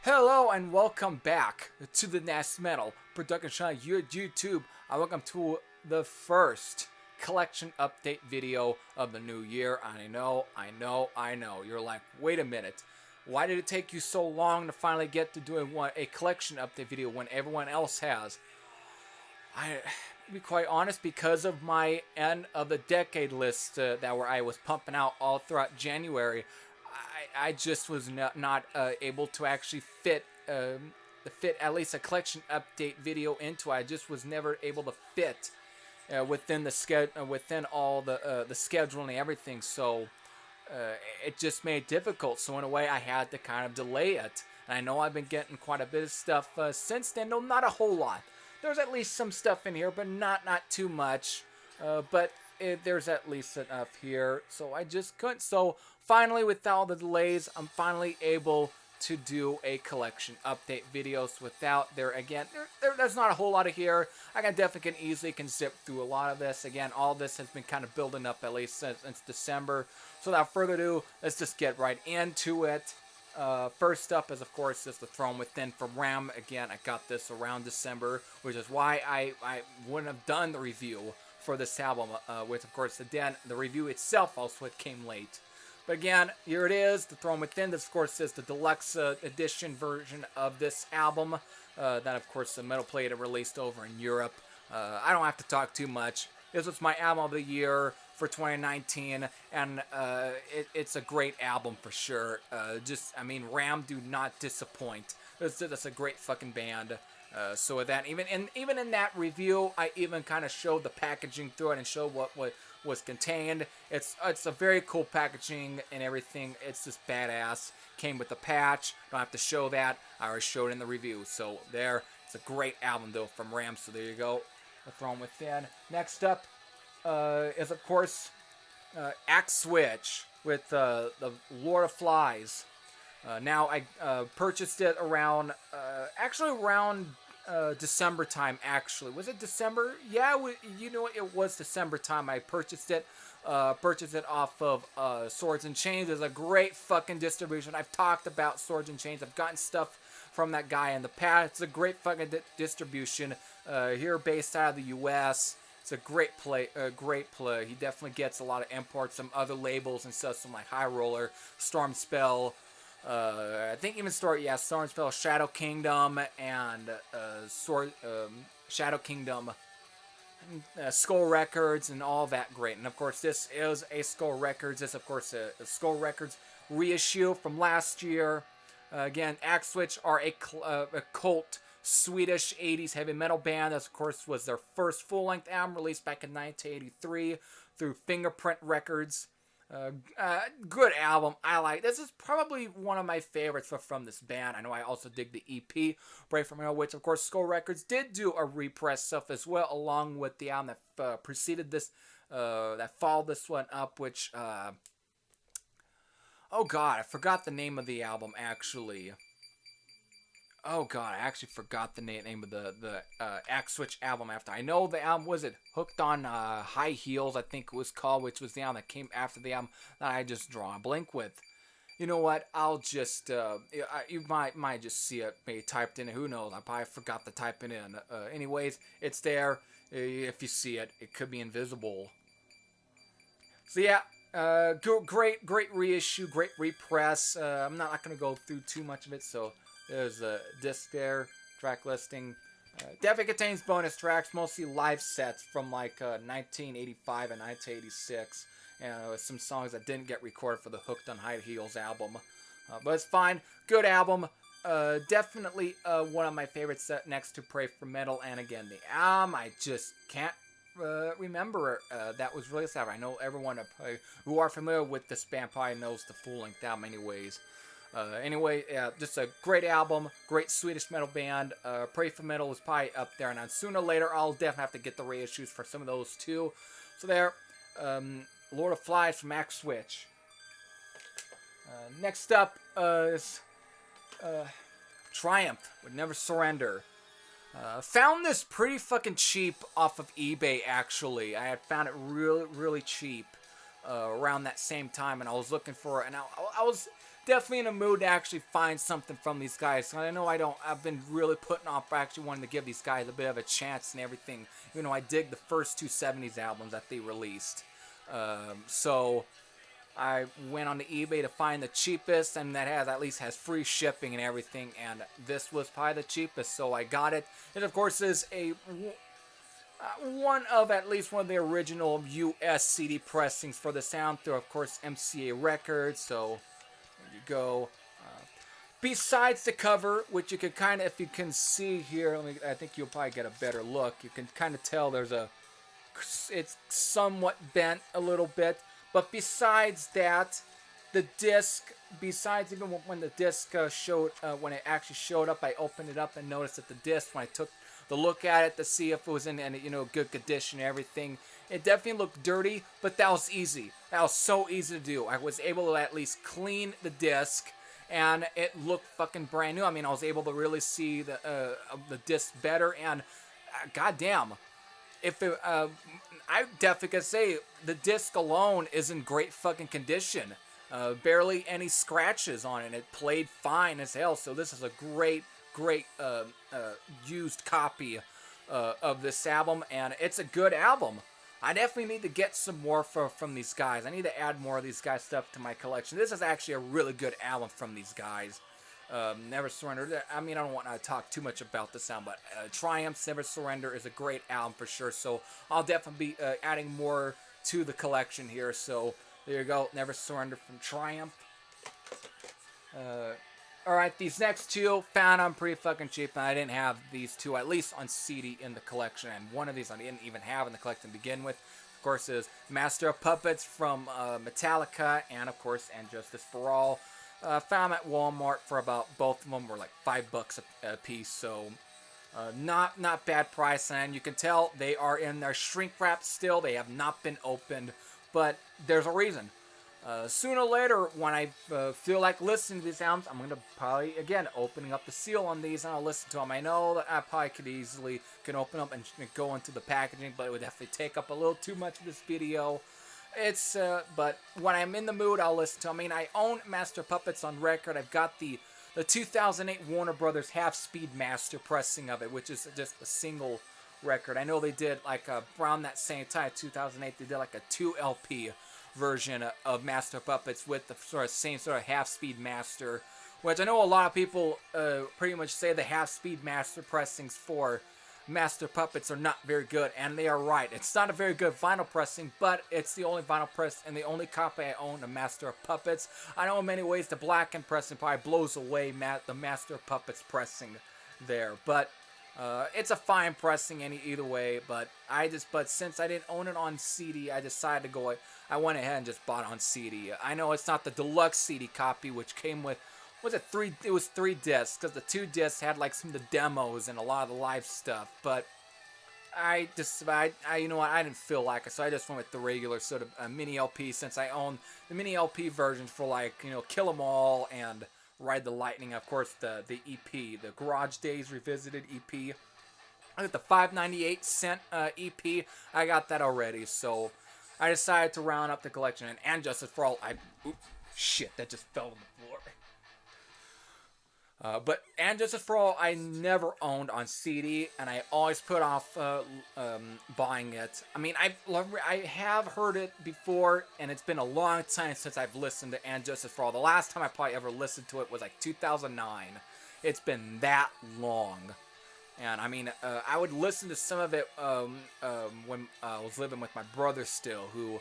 Hello and welcome back to the Nest Metal Production Channel here at YouTube. Welcome to the first collection update video of the new year. I know. You're like, wait a minute. Why did it take you so long to finally get to doing a collection update video when everyone else has? To be quite honest, because of my end of the decade list where I was pumping out all throughout January, I just was not able to actually fit at least a collection update video into it. I just was never able to fit within the within all the scheduling and everything. So it just made it difficult. So in a way, I had to kind of delay it. And I know I've been getting quite a bit of stuff since then. No, not a whole lot. There's at least some stuff in here, but not too much. There's at least enough here, so I just couldn't. So finally, with all the delays, I'm finally able to do a collection update videos without there's not a whole lot of here. I definitely can easily zip through a lot of this. Again, all this has been kind of building up at least since December. So without further ado, let's just get right into it. First up is, of course, the Throne Within from Ram. Again, I got this around December, which is why I wouldn't have done the review for this album, which, of course, again, the review itself also came late. But again, here it is, The Throne Within. This, of course, is the deluxe edition version of this album that, of course, the Metal Plate released over in Europe. I don't have to talk too much. This was my album of the year for 2019, and it's a great album for sure. Ram do not disappoint. That's a great fucking band. So with that, even in that review, I even kind of showed the packaging through it and showed what was contained. It's a very cool packaging and everything. It's just badass. Came with the patch. Don't have to show that. I already showed it in the review. So there, it's a great album though from Ram. So there you go. The Throne Within. Next up is, of course, Axe Switch with the Lord of Flies. Now I purchased it around December time. Actually, was it December? Yeah, it was December time. I purchased it. Purchased it off of Swords and Chains. It's a great fucking distribution. I've talked about Swords and Chains. I've gotten stuff from that guy in the past. It's a great fucking distribution. Here based out of the U.S. It's a great play. He definitely gets a lot of imports, some other labels and stuff, some like High Roller, Storm Spell. I think even Storm Spell, Shadow Kingdom, and Shadow Kingdom, Skull Records, and all that great. And of course, this is a Skull Records. This, of course, a Skull Records reissue from last year. Again, Axe Switch are a cult Swedish 80s heavy metal band. This, of course, was their first full-length album released back in 1983 through Fingerprint Records. Good album. I like this. Is probably one of my favorites from this band. I know I also dig the EP Brave from Hell, which of course Skull Records did do a repress stuff as well, along with the album that preceded this, that followed this one up, which oh god, I forgot the name of the album actually. Oh god, I actually forgot the name of the Axe Switch album after. I know the album, was it Hooked on High Heels, I think it was called, which was the album that came after the album that I just draw a blank with. You know what, I'll just, you might just see it maybe typed in, who knows, I probably forgot to type it in. Anyways, it's there. If you see it, it could be invisible. So yeah, great reissue, great repress. I'm not going to go through too much of it, so there's a disc there, track listing. Definitely contains bonus tracks, mostly live sets from like 1985 and 1986. And some songs that didn't get recorded for the Hooked on High Heels album. But it's fine. Good album. Definitely one of my favorites next to Pray for Metal. And again, the album, I just can't remember that was released ever. I know everyone who are familiar with this band probably knows the full-length album anyways. Anyway, just a great album, great Swedish metal band. Pray for Metal is probably up there, and sooner or later I'll definitely have to get the reissues for some of those too. So there, Lord of Flies from Max Switch. Next up is Triumph would Never Surrender. Found this pretty fucking cheap off of eBay, actually. I had found it really, really cheap around that same time, and I was looking for it, and I was definitely in a mood to actually find something from these guys. So I know I've been really putting off actually wanting to give these guys a bit of a chance and everything. You know, I dig the first two 70s albums that they released. So I went on to eBay to find the cheapest, and that at least has free shipping and everything, and this was probably the cheapest, so I got it. It of course is one of the original US CD pressings for the sound through, of course, MCA Records. So there you go. Besides the cover, which you can kind of, if you can see here, I think you'll probably get a better look. You can kind of tell it's somewhat bent a little bit. But besides that, the disc, besides even when the disc when it actually showed up, I opened it up and noticed that the disc, when I took the look at it to see if it was in good condition and everything, it definitely looked dirty, but that was easy. That was so easy to do. I was able to at least clean the disc, and it looked fucking brand new. I mean, I was able to really see the disc better, and goddamn. I definitely could say the disc alone is in great fucking condition. Barely any scratches on it. It played fine as hell. So this is a great used copy of this album, and it's a good album. I definitely need to get some more from these guys. I need to add more of these guys' stuff to my collection. This is actually a really good album from these guys. Never Surrender. I mean, I don't want to talk too much about the sound, but Triumph's Never Surrender is a great album for sure. So I'll definitely be adding more to the collection here. So there you go, Never Surrender from Triumph. Alright, these next two found them pretty fucking cheap, and I didn't have these two, at least on CD, in the collection, and one of these I didn't even have in the collection to begin with. Of course, is Master of Puppets from Metallica, and of course, And Justice for All. Found them at Walmart for about, both of them were like $5 a piece, so not bad price, and you can tell they are in their shrink wrap still. They have not been opened, but there's a reason. Sooner or later, when I feel like listening to these albums, I'm going to probably, again, opening up the seal on these, and I'll listen to them. I know that I probably can open up and go into the packaging, but it would definitely take up a little too much of this video. But when I'm in the mood, I'll listen to them. I mean, I own Master Puppets on record. I've got the 2008 Warner Brothers half-speed master pressing of it, which is just a single record. I know they did, like, around that same time, 2008, they did, like, a 2 LP version of Master Puppets with the same sort of half-speed master, which I know a lot of people pretty much say the half-speed master pressings for Master Puppets are not very good, and they are right. It's not a very good vinyl pressing, but it's the only vinyl press and the only copy I own of Master of Puppets. I know in many ways the Blackened pressing probably blows away the Master of Puppets pressing there, but it's a fine pressing either way. But since I didn't own it on CD, I decided to go. I went ahead and just bought it on CD. I know it's not the deluxe CD copy, which came with, it was 3 discs, because the 2 discs had like some of the demos and a lot of the live stuff. But you know what, I didn't feel like it, so I just went with the regular sort of mini LP, since I own the mini LP versions for, like, you know, Kill 'Em All and Ride the Lightning, of course, the EP, the Garage Days Revisited EP. I got the 5.98 EP. I got that already, so I decided to round up the collection. And Justice for All, shit, that just fell on the floor. But And Justice for All, I never owned on CD, and I always put off buying it. I mean, I have heard it before, and it's been a long time since I've listened to And Justice for All. The last time I probably ever listened to it was like 2009. It's been that long. And I mean, I would listen to some of it when I was living with my brother still, who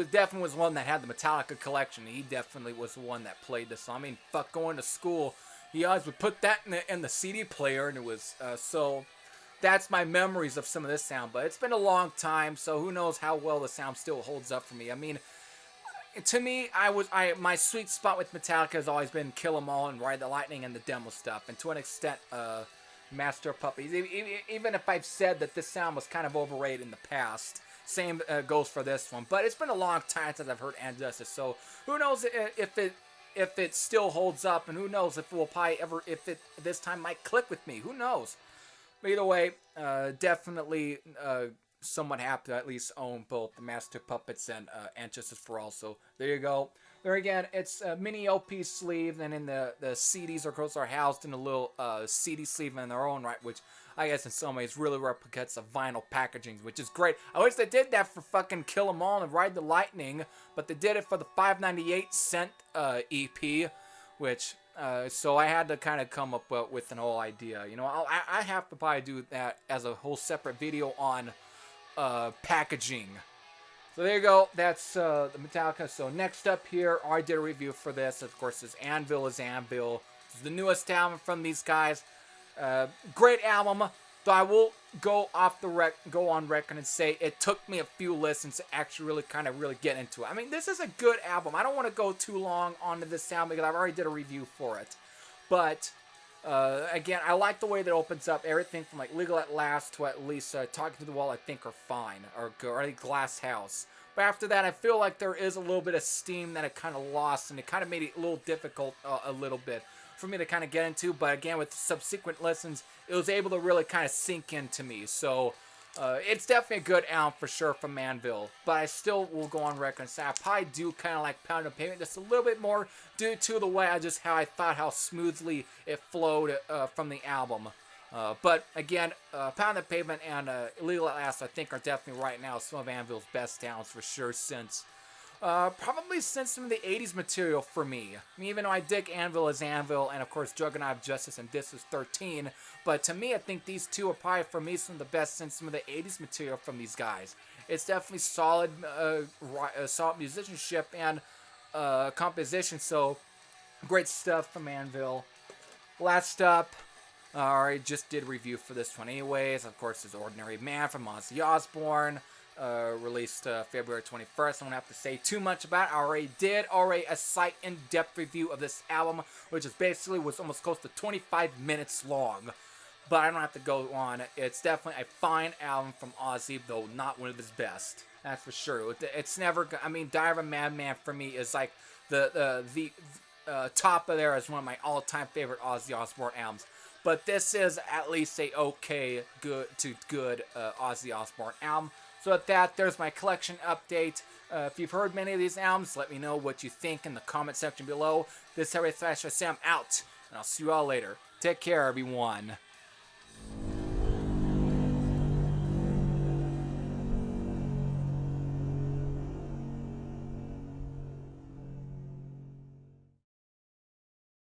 definitely was one that had the Metallica collection. He definitely was the one that played this song. I mean, fuck, going to school, he always would put that in the CD player, and it was, so that's my memories of some of this sound. But it's been a long time, so who knows how well the sound still holds up for me. I mean, to me, my sweet spot with Metallica has always been Kill 'Em All and Ride the Lightning and the demo stuff, and to an extent, Master of Puppets. Even if I've said that this sound was kind of overrated in the past, same goes for this one. But it's been a long time since I've heard And Justice, so who knows if it still holds up, and who knows if it will probably ever, if it this time might click with me. Who knows? But either way, definitely somewhat happy to at least own both the Master Puppets and Justice for All. So there you go. There again, it's a mini LP sleeve, and in the CDs, of course, are housed in a little CD sleeve in their own right, which I guess in some ways really replicates the vinyl packaging, which is great. I wish they did that for fucking Kill 'Em All and Ride the Lightning, but they did it for the 5.98 EP, which so I had to kind of come up with an whole idea. You know, I have to probably do that as a whole separate video on packaging. So there you go. That's the Metallica. So next up here, I did a review for this. Of course, is Anvil. This is the newest album from these guys. Great album. Though I will go on record and say it took me a few listens to actually really get into it. I mean, this is a good album. I don't want to go too long onto this album because I've already did a review for it. But again, I like the way that it opens up. Everything from like Legal at Last to at least Talking to the Wall, I think, are fine. Or Glass House. But after that, I feel like there is a little bit of steam that it kind of lost, and it kind of made it a little difficult a little bit for me to kind of get into. But again, with subsequent listens, it was able to really kind of sink into me. So it's definitely a good album for sure from Manville. But I still will go on record and say I probably do kind of like Pound of Pavement just a little bit more due to the way how smoothly it flowed from the album. But again, Pound the Pavement and Illegal at Last, I think, are definitely right now some of Anvil's best albums for sure probably since some of the 80s material for me. I mean, even though I dig Anvil as Anvil, and of course Juggernaut of Justice and This is 13, but to me, I think these two are probably for me some of the best since some of the 80s material from these guys. It's definitely solid musicianship and composition, so great stuff from Anvil. Last up, I already just did a review for this one anyways. Of course, is Ordinary Man from Ozzy Osbourne. Released February 21st. I don't have to say too much about it. I already did a slight in-depth review of this album, which was almost close to 25 minutes long. But I don't have to go on. It's definitely a fine album from Ozzy, though not one of his best. That's for sure. It's never. I mean, Diary of a Madman for me is like the top of there as one of my all-time favorite Ozzy Osbourne albums. But this is at least a good Ozzy Osbourne album. So with that, there's my collection update. If you've heard many of these albums, let me know what you think in the comment section below. This is Harry /SM out, and I'll see you all later. Take care, everyone.